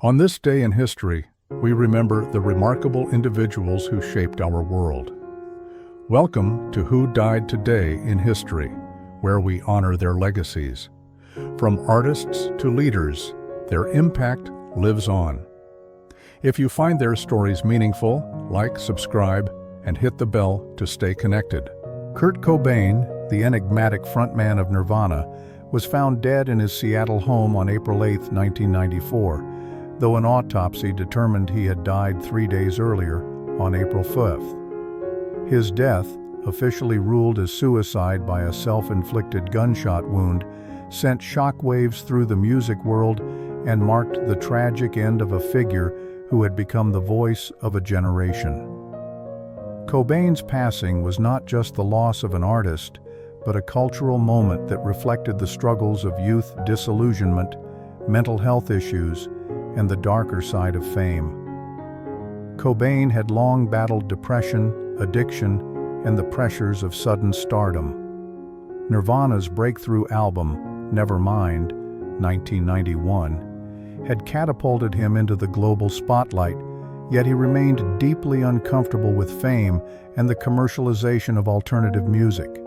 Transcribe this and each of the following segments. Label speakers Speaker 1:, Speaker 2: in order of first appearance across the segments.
Speaker 1: On this day in history, we remember the remarkable individuals who shaped our world. Welcome to Who Died Today in History, where we honor their legacies. From artists to leaders, their impact lives on. If you find their stories meaningful, like, subscribe, and hit the bell to stay connected. Kurt Cobain, the enigmatic frontman of Nirvana, was found dead in his Seattle home on April 8, 1994, though an autopsy determined he had died 3 days earlier, on April 5th. His death, officially ruled as suicide by a self-inflicted gunshot wound, sent shockwaves through the music world and marked the tragic end of a figure who had become the voice of a generation. Cobain's passing was not just the loss of an artist, but a cultural moment that reflected the struggles of youth disillusionment, mental health issues, and the darker side of fame. Cobain had long battled depression, addiction, and the pressures of sudden stardom. Nirvana's breakthrough album, Nevermind, 1991, had catapulted him into the global spotlight, yet he remained deeply uncomfortable with fame and the commercialization of alternative music.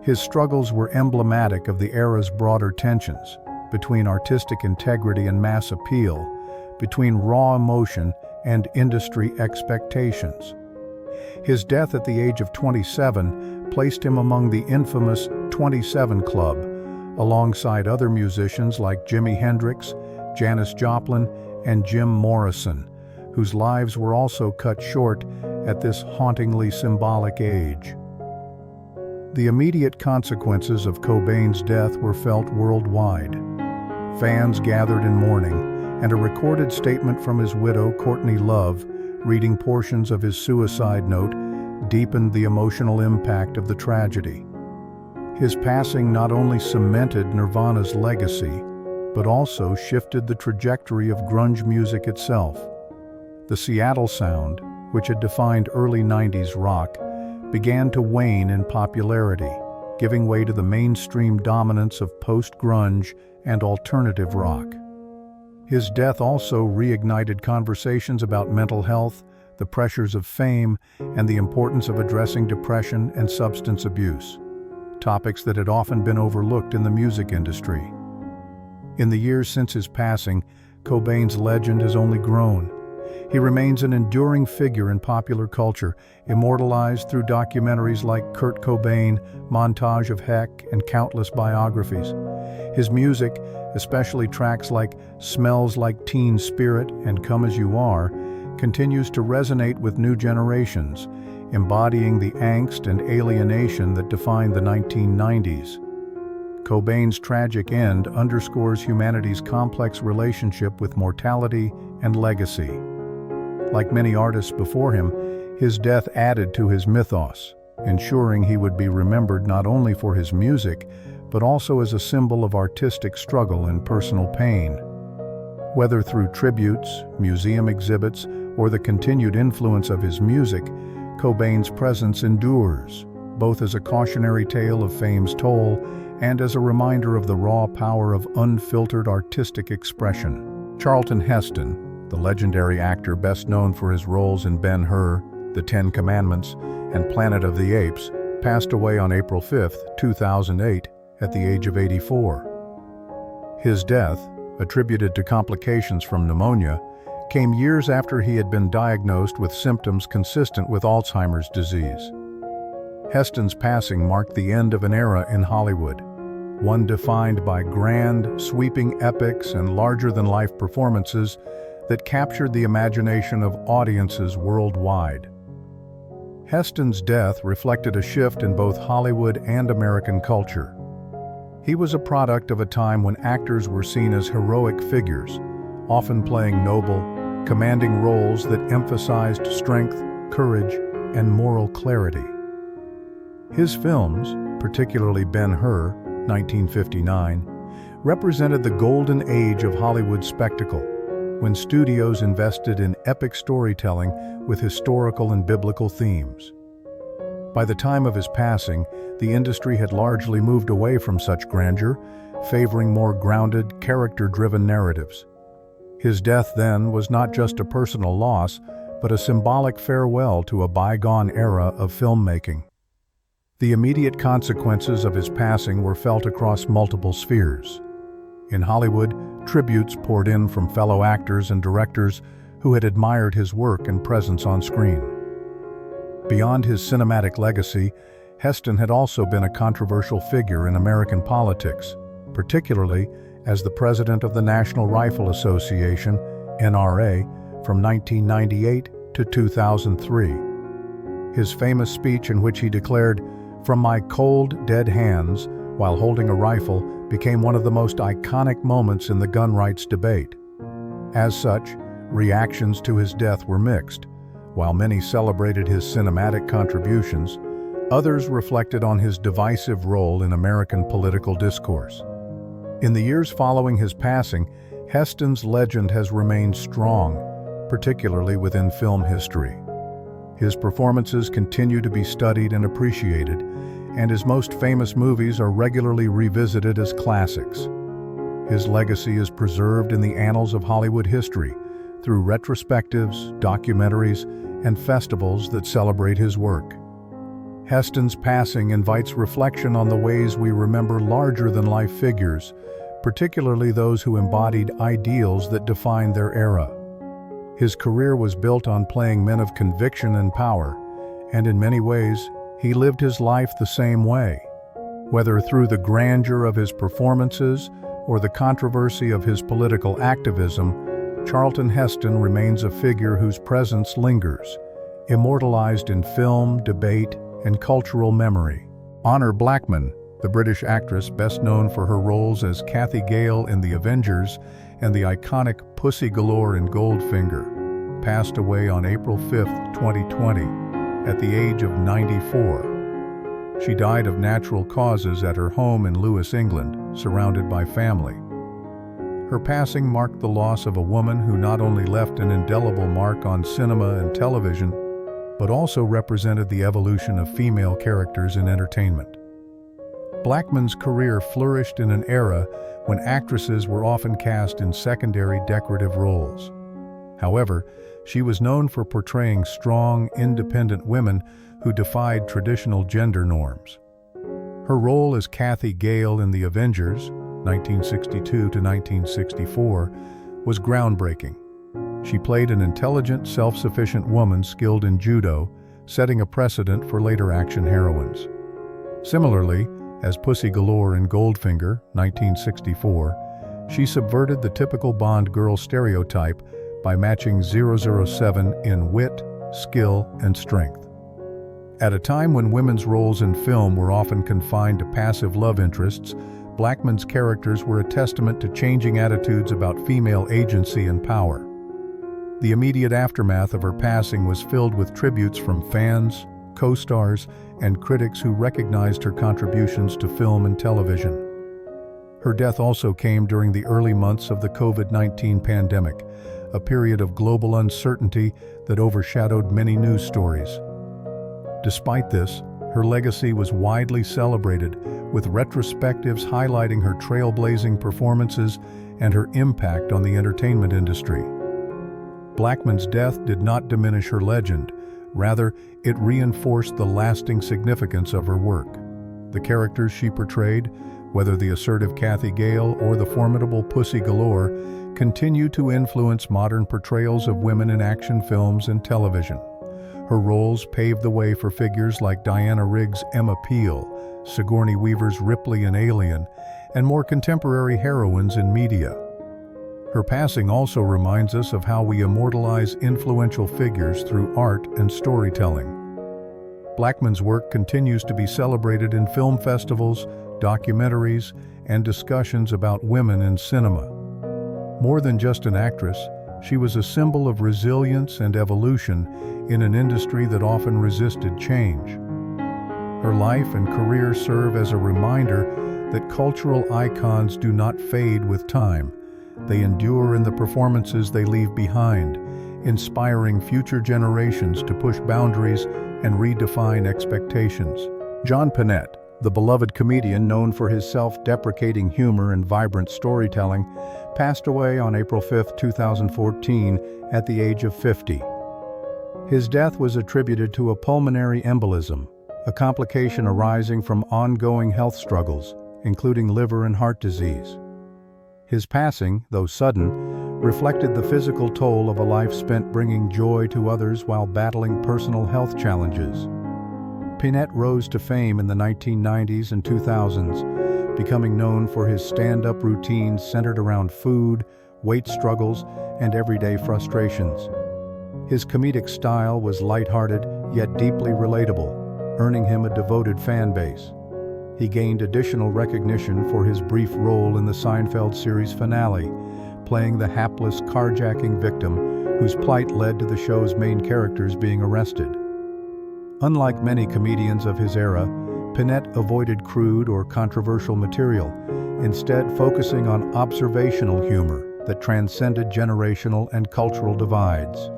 Speaker 1: His struggles were emblematic of the era's broader tensions, between artistic integrity and mass appeal, between raw emotion and industry expectations. His death at the age of 27 placed him among the infamous 27 Club, alongside other musicians like Jimi Hendrix, Janis Joplin, and Jim Morrison, whose lives were also cut short at this hauntingly symbolic age. The immediate consequences of Cobain's death were felt worldwide. Fans gathered in mourning, and a recorded statement from his widow, Courtney Love, reading portions of his suicide note, deepened the emotional impact of the tragedy. His passing not only cemented Nirvana's legacy, but also shifted the trajectory of grunge music itself. The Seattle sound, which had defined early 90s rock, began to wane in popularity, giving way to the mainstream dominance of post-grunge and alternative rock. His death also reignited conversations about mental health, the pressures of fame, and the importance of addressing depression and substance abuse, topics that had often been overlooked in the music industry. In the years since his passing, Cobain's legend has only grown. He remains an enduring figure in popular culture, immortalized through documentaries like Kurt Cobain, Montage of Heck, and countless biographies. His music, especially tracks like Smells Like Teen Spirit and Come As You Are, continues to resonate with new generations, embodying the angst and alienation that defined the 1990s. Cobain's tragic end underscores humanity's complex relationship with mortality and legacy. Like many artists before him, his death added to his mythos, ensuring he would be remembered not only for his music, but also as a symbol of artistic struggle and personal pain. Whether through tributes, museum exhibits, or the continued influence of his music, Cobain's presence endures, both as a cautionary tale of fame's toll and as a reminder of the raw power of unfiltered artistic expression. Charlton Heston, the legendary actor best known for his roles in Ben-Hur, The Ten Commandments, and Planet of the Apes, passed away on April 5, 2008, at the age of 84. His death, attributed to complications from pneumonia, came years after he had been diagnosed with symptoms consistent with Alzheimer's disease. Heston's passing marked the end of an era in Hollywood, one defined by grand, sweeping epics and larger-than-life performances that captured the imagination of audiences worldwide. Heston's death reflected a shift in both Hollywood and American culture. He was a product of a time when actors were seen as heroic figures, often playing noble, commanding roles that emphasized strength, courage, and moral clarity. His films, particularly Ben-Hur, 1959, represented the golden age of Hollywood spectacle, when studios invested in epic storytelling with historical and biblical themes. By the time of his passing, the industry had largely moved away from such grandeur, favoring more grounded, character-driven narratives. His death then was not just a personal loss, but a symbolic farewell to a bygone era of filmmaking. The immediate consequences of his passing were felt across multiple spheres. In Hollywood, tributes poured in from fellow actors and directors who had admired his work and presence on screen. Beyond his cinematic legacy, Heston had also been a controversial figure in American politics, particularly as the president of the National Rifle Association, NRA, from 1998 to 2003. His famous speech in which he declared, "From my cold, dead hands," while holding a rifle, became one of the most iconic moments in the gun rights debate. As such, reactions to his death were mixed. While many celebrated his cinematic contributions, others reflected on his divisive role in American political discourse. In the years following his passing, Heston's legend has remained strong, particularly within film history. His performances continue to be studied and appreciated, and his most famous movies are regularly revisited as classics. His legacy is preserved in the annals of Hollywood history through retrospectives, documentaries, and festivals that celebrate his work. Heston's passing invites reflection on the ways we remember larger-than-life figures, particularly those who embodied ideals that defined their era. His career was built on playing men of conviction and power, and in many ways, he lived his life the same way. Whether through the grandeur of his performances or the controversy of his political activism, Charlton Heston remains a figure whose presence lingers, immortalized in film, debate, and cultural memory. Honor Blackman, the British actress best known for her roles as Cathy Gale in The Avengers and the iconic Pussy Galore in Goldfinger, passed away on April 5, 2020, at the age of 94. She died of natural causes at her home in Lewes, England, surrounded by family. Her passing marked the loss of a woman who not only left an indelible mark on cinema and television, but also represented the evolution of female characters in entertainment. Blackman's career flourished in an era when actresses were often cast in secondary decorative roles. However, she was known for portraying strong, independent women who defied traditional gender norms. Her role as Cathy Gale in The Avengers, 1962 to 1964, was groundbreaking. She played an intelligent, self-sufficient woman skilled in judo, setting a precedent for later action heroines. Similarly, as Pussy Galore in Goldfinger, 1964, she subverted the typical Bond girl stereotype by matching 007 in wit, skill, and strength. At a time when women's roles in film were often confined to passive love interests, Blackman's characters were a testament to changing attitudes about female agency and power. The immediate aftermath of her passing was filled with tributes from fans, co-stars, and critics who recognized her contributions to film and television. Her death also came during the early months of the COVID-19 pandemic, a period of global uncertainty that overshadowed many news stories. Despite this, her legacy was widely celebrated, with retrospectives highlighting her trailblazing performances and her impact on the entertainment industry. Blackman's death did not diminish her legend. Rather, it reinforced the lasting significance of her work. The characters she portrayed, whether the assertive Cathy Gale or the formidable Pussy Galore, continue to influence modern portrayals of women in action films and television. Her roles paved the way for figures like Diana Rigg's Emma Peel, Sigourney Weaver's Ripley in Alien, and more contemporary heroines in media. Her passing also reminds us of how we immortalize influential figures through art and storytelling. Blackman's work continues to be celebrated in film festivals, documentaries, and discussions about women in cinema. More than just an actress, she was a symbol of resilience and evolution in an industry that often resisted change. Her life and career serve as a reminder that cultural icons do not fade with time. They endure in the performances they leave behind, inspiring future generations to push boundaries and redefine expectations. Pinette, The beloved comedian, known for his self-deprecating humor and vibrant storytelling, passed away on April 5, 2014, at the age of 50. His death was attributed to a pulmonary embolism, a complication arising from ongoing health struggles, including liver and heart disease. His passing, though sudden, reflected the physical toll of a life spent bringing joy to others while battling personal health challenges. Pinette rose to fame in the 1990s and 2000s, becoming known for his stand-up routines centered around food, weight struggles, and everyday frustrations. His comedic style was lighthearted yet deeply relatable, earning him a devoted fan base. He gained additional recognition for his brief role in the Seinfeld series finale, playing the hapless carjacking victim whose plight led to the show's main characters being arrested. Unlike many comedians of his era, Pinette avoided crude or controversial material, instead focusing on observational humor that transcended generational and cultural divides.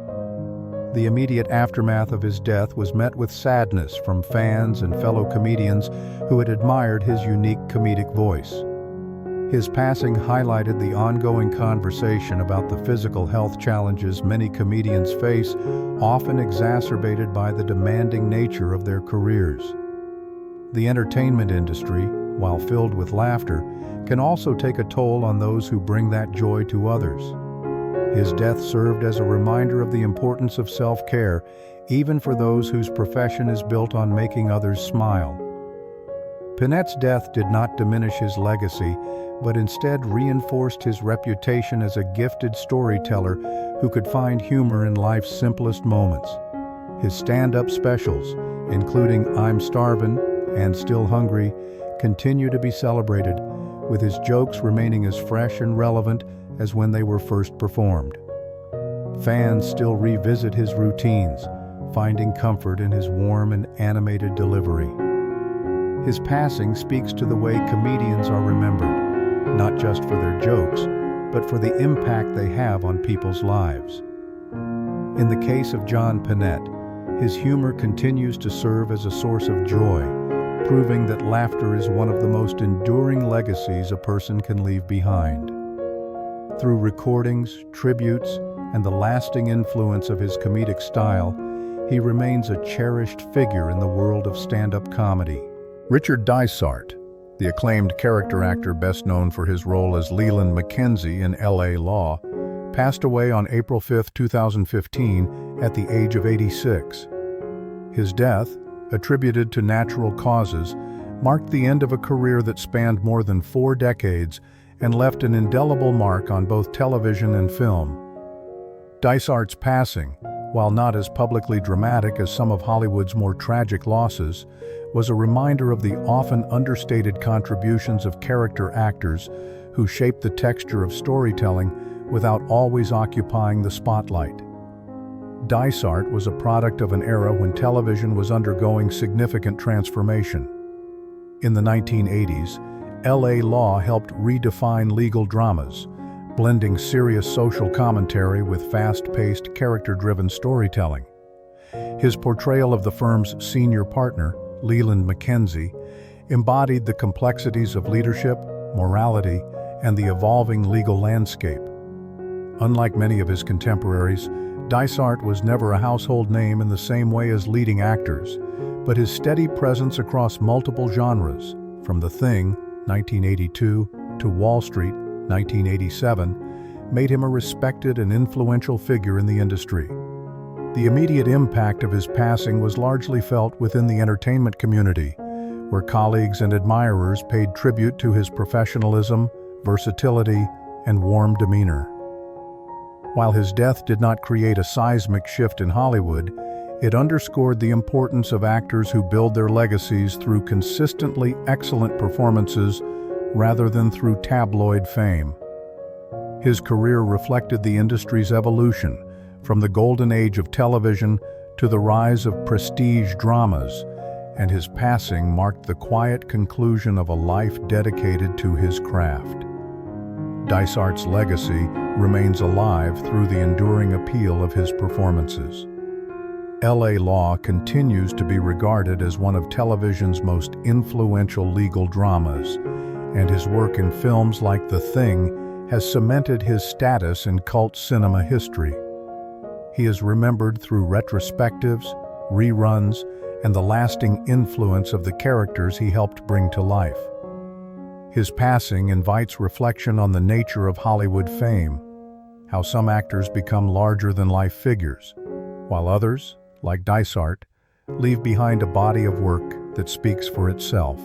Speaker 1: The immediate aftermath of his death was met with sadness from fans and fellow comedians who had admired his unique comedic voice. His passing highlighted the ongoing conversation about the physical health challenges many comedians face, often exacerbated by the demanding nature of their careers. The entertainment industry, while filled with laughter, can also take a toll on those who bring that joy to others. His death served as a reminder of the importance of self-care, even for those whose profession is built on making others smile. Pinette's death did not diminish his legacy, but instead reinforced his reputation as a gifted storyteller who could find humor in life's simplest moments. His stand-up specials, including I'm Starvin' and Still Hungry, continue to be celebrated, with his jokes remaining as fresh and relevant as when they were first performed. Fans still revisit his routines, finding comfort in his warm and animated delivery. His passing speaks to the way comedians are remembered, not just for their jokes, but for the impact they have on people's lives. In the case of John Pinette, his humor continues to serve as a source of joy, proving that laughter is one of the most enduring legacies a person can leave behind. Through recordings, tributes, and the lasting influence of his comedic style, he remains a cherished figure in the world of stand-up comedy. Richard Dysart, the acclaimed character actor best known for his role as Leland Mackenzie in L.A. Law, passed away on April 5, 2015, at the age of 86. His death, attributed to natural causes, marked the end of a career that spanned more than 4 decades and left an indelible mark on both television and film. Dysart's passing, while not as publicly dramatic as some of Hollywood's more tragic losses, was a reminder of the often understated contributions of character actors who shaped the texture of storytelling without always occupying the spotlight. Dysart was a product of an era when television was undergoing significant transformation. In the 1980s, L.A. Law helped redefine legal dramas, blending serious social commentary with fast-paced, character-driven storytelling. His portrayal of the firm's senior partner, Leland Mackenzie, embodied the complexities of leadership, morality, and the evolving legal landscape. Unlike many of his contemporaries, Dysart was never a household name in the same way as leading actors, but his steady presence across multiple genres, from The Thing, 1982, to Wall Street, 1987, made him a respected and influential figure in the industry. The immediate impact of his passing was largely felt within the entertainment community, where colleagues and admirers paid tribute to his professionalism, versatility, and warm demeanor. While his death did not create a seismic shift in Hollywood, it underscored the importance of actors who build their legacies through consistently excellent performances rather than through tabloid fame. His career reflected the industry's evolution, from the golden age of television to the rise of prestige dramas, and his passing marked the quiet conclusion of a life dedicated to his craft. Dysart's legacy remains alive through the enduring appeal of his performances. L.A. law continues to be regarded as one of television's most influential legal dramas, and his work in films like The Thing has cemented his status in cult cinema history. He is remembered through retrospectives, reruns, and the lasting influence of the characters he helped bring to life. His passing invites reflection on the nature of Hollywood fame, how some actors become larger-than-life figures, while others, like Dysart, leave behind a body of work that speaks for itself.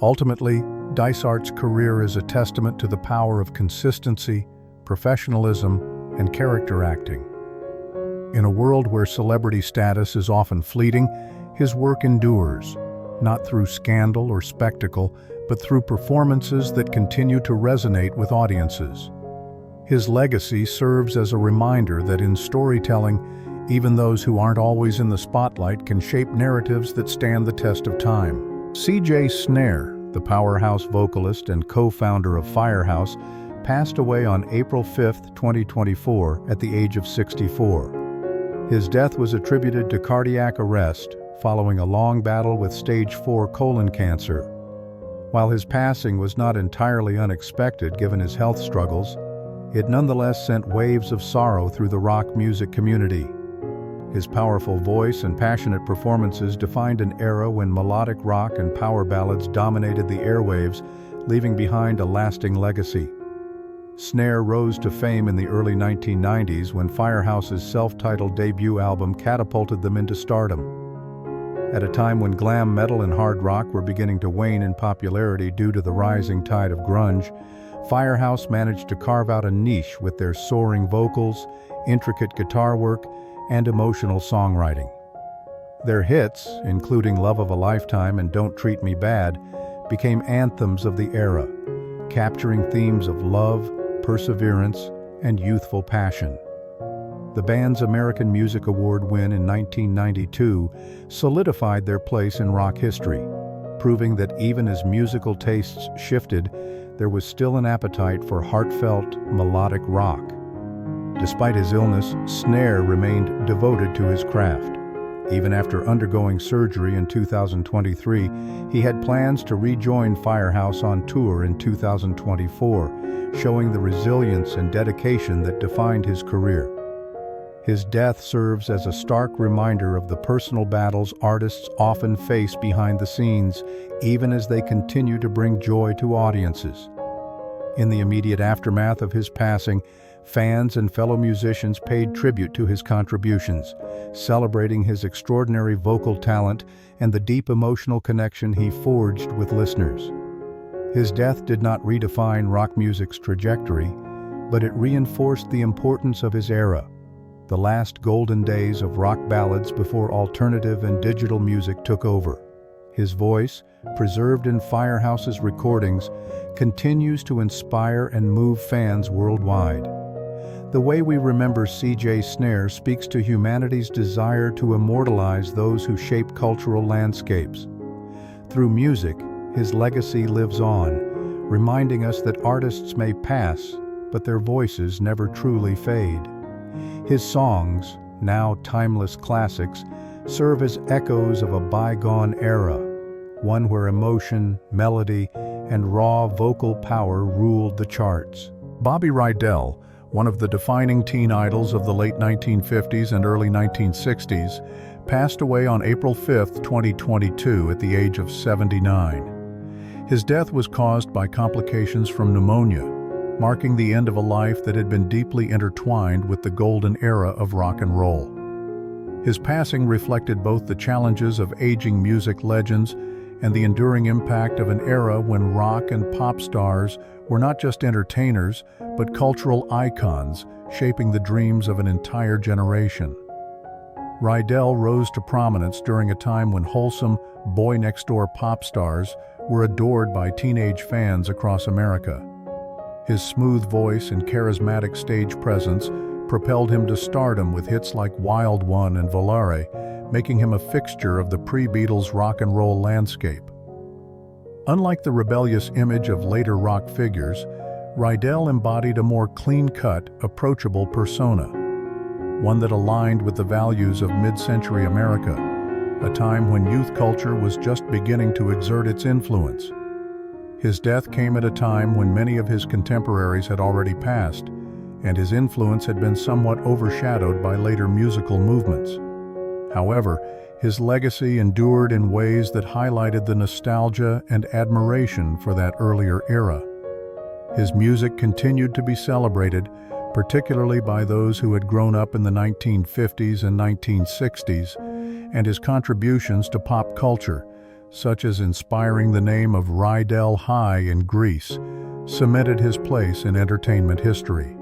Speaker 1: Ultimately, Dysart's career is a testament to the power of consistency, professionalism, and character acting. In a world where celebrity status is often fleeting, his work endures, not through scandal or spectacle, but through performances that continue to resonate with audiences. His legacy serves as a reminder that in storytelling, even those who aren't always in the spotlight can shape narratives that stand the test of time. C.J. Snare, the powerhouse vocalist and co-founder of FireHouse, passed away on April 5, 2024, at the age of 64. His death was attributed to cardiac arrest following a long battle with stage 4 colon cancer. While his passing was not entirely unexpected given his health struggles, it nonetheless sent waves of sorrow through the rock music community. His powerful voice and passionate performances defined an era when melodic rock and power ballads dominated the airwaves, leaving behind a lasting legacy. Snare rose to fame in the early 1990s when FireHouse's self-titled debut album catapulted them into stardom. At a time when glam metal and hard rock were beginning to wane in popularity due to the rising tide of grunge, FireHouse managed to carve out a niche with their soaring vocals, intricate guitar work, and emotional songwriting. Their hits, including Love of a Lifetime and Don't Treat Me Bad, became anthems of the era, capturing themes of love, perseverance, and youthful passion. The band's American Music Award win in 1992 solidified their place in rock history, proving that even as musical tastes shifted, there was still an appetite for heartfelt, melodic rock. Despite his illness, Snare remained devoted to his craft. Even after undergoing surgery in 2023, he had plans to rejoin FireHouse on tour in 2024, showing the resilience and dedication that defined his career. His death serves as a stark reminder of the personal battles artists often face behind the scenes, even as they continue to bring joy to audiences. In the immediate aftermath of his passing, fans and fellow musicians paid tribute to his contributions, celebrating his extraordinary vocal talent and the deep emotional connection he forged with listeners. His death did not redefine rock music's trajectory, but it reinforced the importance of his era, the last golden days of rock ballads before alternative and digital music took over. His voice, preserved in FireHouse's recordings, continues to inspire and move fans worldwide. The way we remember C.J. Snare speaks to humanity's desire to immortalize those who shape cultural landscapes. Through music, his legacy lives on, reminding us that artists may pass, but their voices never truly fade. His songs, now timeless classics, serve as echoes of a bygone era, one where emotion, melody, and raw vocal power ruled the charts. Bobby Rydell, one of the defining teen idols of the late 1950s and early 1960s, passed away on April 5, 2022, at the age of 79. His death was caused by complications from pneumonia, marking the end of a life that had been deeply intertwined with the golden era of rock and roll. His passing reflected both the challenges of aging music legends and the enduring impact of an era when rock and pop stars were not just entertainers, but cultural icons, shaping the dreams of an entire generation. Rydell rose to prominence during a time when wholesome, boy-next-door pop stars were adored by teenage fans across America. His smooth voice and charismatic stage presence propelled him to stardom with hits like Wild One and Volare, making him a fixture of the pre-Beatles rock and roll landscape. Unlike the rebellious image of later rock figures, Rydell embodied a more clean-cut, approachable persona. one that aligned with the values of mid-century America, a time when youth culture was just beginning to exert its influence. His death came at a time when many of his contemporaries had already passed, and his influence had been somewhat overshadowed by later musical movements. However, his legacy endured in ways that highlighted the nostalgia and admiration for that earlier era. His music continued to be celebrated, particularly by those who had grown up in the 1950s and 1960s, and his contributions to pop culture, such as inspiring the name of Rydell High in Greece, cemented his place in entertainment history.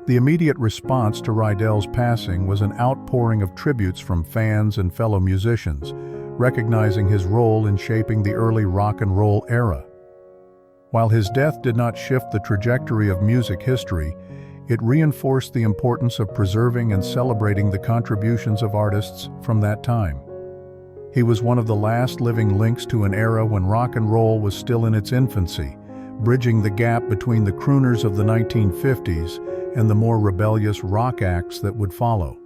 Speaker 1: The immediate response to Rydell's passing was an outpouring of tributes from fans and fellow musicians, recognizing his role in shaping the early rock and roll era. While his death did not shift the trajectory of music history, it reinforced the importance of preserving and celebrating the contributions of artists from that time. He was one of the last living links to an era when rock and roll was still in its infancy, bridging the gap between the crooners of the 1950s and the more rebellious rock acts that would follow.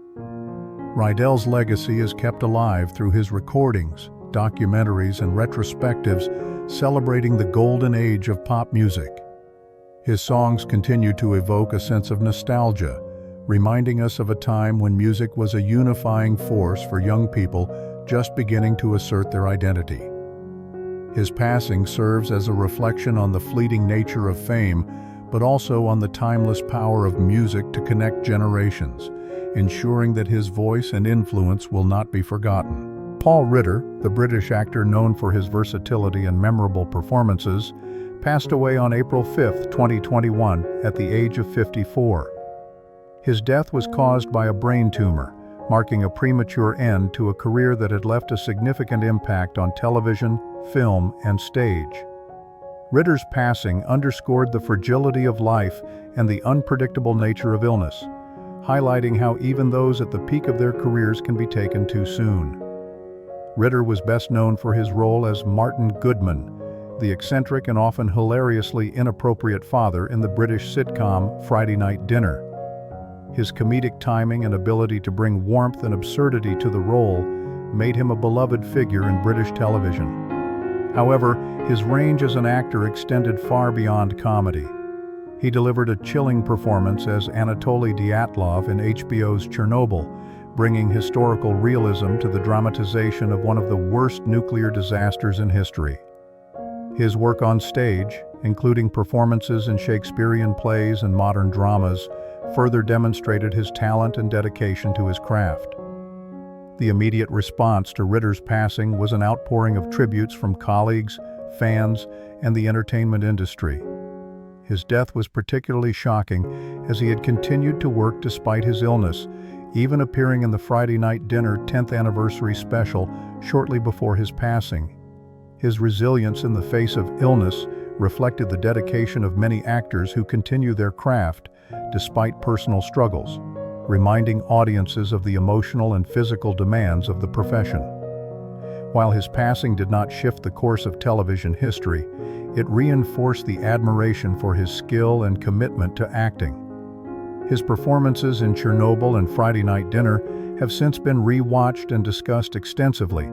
Speaker 1: Rydell's legacy is kept alive through his recordings, documentaries, and retrospectives celebrating the golden age of pop music. His songs continue to evoke a sense of nostalgia, reminding us of a time when music was a unifying force for young people just beginning to assert their identity. His passing serves as a reflection on the fleeting nature of fame, but also on the timeless power of music to connect generations, ensuring that his voice and influence will not be forgotten. Paul Ritter, the British actor known for his versatility and memorable performances, passed away on April 5, 2021, at the age of 54. His death was caused by a brain tumor, marking a premature end to a career that had left a significant impact on television, film, and stage. Ritter's passing underscored the fragility of life and the unpredictable nature of illness, highlighting how even those at the peak of their careers can be taken too soon. Ritter was best known for his role as Martin Goodman, the eccentric and often hilariously inappropriate father in the British sitcom Friday Night Dinner. His comedic timing and ability to bring warmth and absurdity to the role made him a beloved figure in British television. However, his range as an actor extended far beyond comedy. He delivered a chilling performance as Anatoly Dyatlov in HBO's Chernobyl, bringing historical realism to the dramatization of one of the worst nuclear disasters in history. His work on stage, including performances in Shakespearean plays and modern dramas, further demonstrated his talent and dedication to his craft. The immediate response to Ritter's passing was an outpouring of tributes from colleagues, fans, and the entertainment industry. His death was particularly shocking as he had continued to work despite his illness, even appearing in the Friday Night Dinner 10th anniversary special shortly before his passing. His resilience in the face of illness reflected the dedication of many actors who continue their craft despite personal struggles, reminding audiences of the emotional and physical demands of the profession. While his passing did not shift the course of television history, it reinforced the admiration for his skill and commitment to acting. His performances in Chernobyl and Friday Night Dinner have since been re-watched and discussed extensively,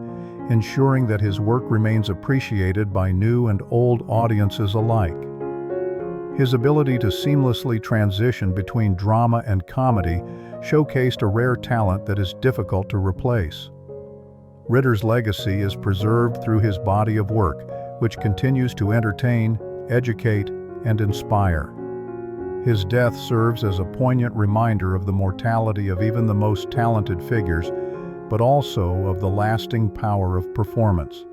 Speaker 1: ensuring that his work remains appreciated by new and old audiences alike. His ability to seamlessly transition between drama and comedy showcased a rare talent that is difficult to replace. Ritter's legacy is preserved through his body of work, which continues to entertain, educate, and inspire. His death serves as a poignant reminder of the mortality of even the most talented figures, but also of the lasting power of performance.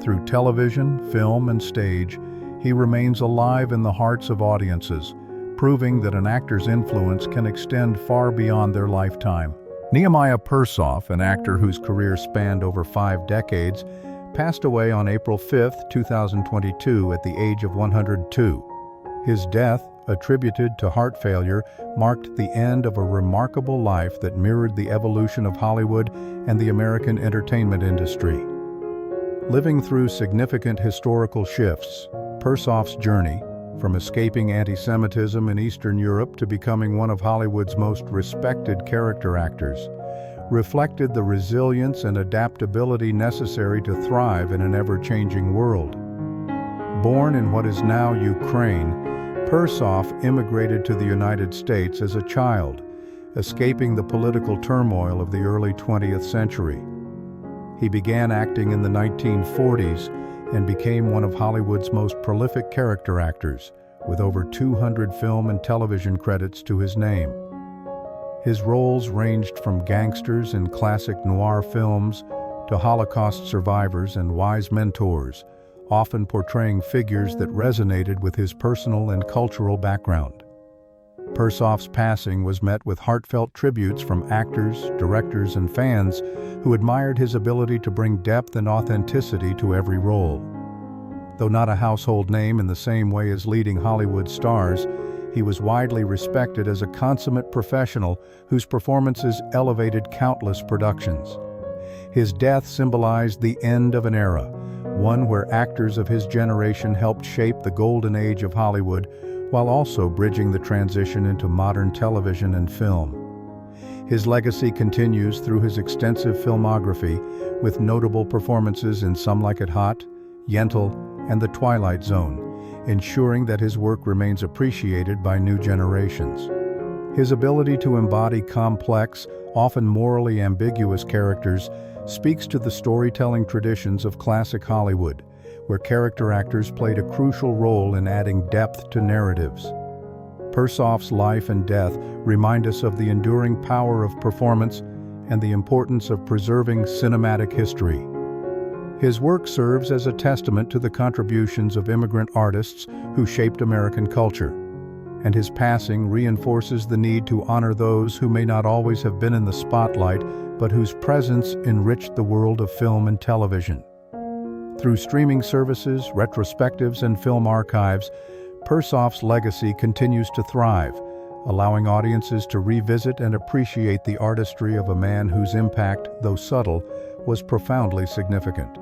Speaker 1: Through television, film, and stage, he remains alive in the hearts of audiences, proving that an actor's influence can extend far beyond their lifetime. Nehemiah Persoff, an actor whose career spanned over 5 decades, passed away on April 5, 2022 at the age of 102. His death, attributed to heart failure, marked the end of a remarkable life that mirrored the evolution of Hollywood and the American entertainment industry. Living through significant historical shifts, Persoff's journey, from escaping anti-Semitism in Eastern Europe to becoming one of Hollywood's most respected character actors, reflected the resilience and adaptability necessary to thrive in an ever-changing world. Born in what is now Ukraine, Persoff immigrated to the United States as a child, escaping the political turmoil of the early 20th century. He began acting in the 1940s and became one of Hollywood's most prolific character actors, with over 200 film and television credits to his name. His roles ranged from gangsters in classic noir films to Holocaust survivors and wise mentors, often portraying figures that resonated with his personal and cultural background. Persoff's passing was met with heartfelt tributes from actors, directors, and fans who admired his ability to bring depth and authenticity to every role. Though not a household name in the same way as leading Hollywood stars, he was widely respected as a consummate professional whose performances elevated countless productions. His death symbolized the end of an era, one where actors of his generation helped shape the golden age of Hollywood, while also bridging the transition into modern television and film. His legacy continues through his extensive filmography, with notable performances in Some Like It Hot, Yentl, and The Twilight Zone, ensuring that his work remains appreciated by new generations. His ability to embody complex, often morally ambiguous characters speaks to the storytelling traditions of classic Hollywood, where character actors played a crucial role in adding depth to narratives. Persoff's life and death remind us of the enduring power of performance and the importance of preserving cinematic history. His work serves as a testament to the contributions of immigrant artists who shaped American culture, and his passing reinforces the need to honor those who may not always have been in the spotlight, but whose presence enriched the world of film and television. Through streaming services, retrospectives, and film archives, Persoff's legacy continues to thrive, allowing audiences to revisit and appreciate the artistry of a man whose impact, though subtle, was profoundly significant.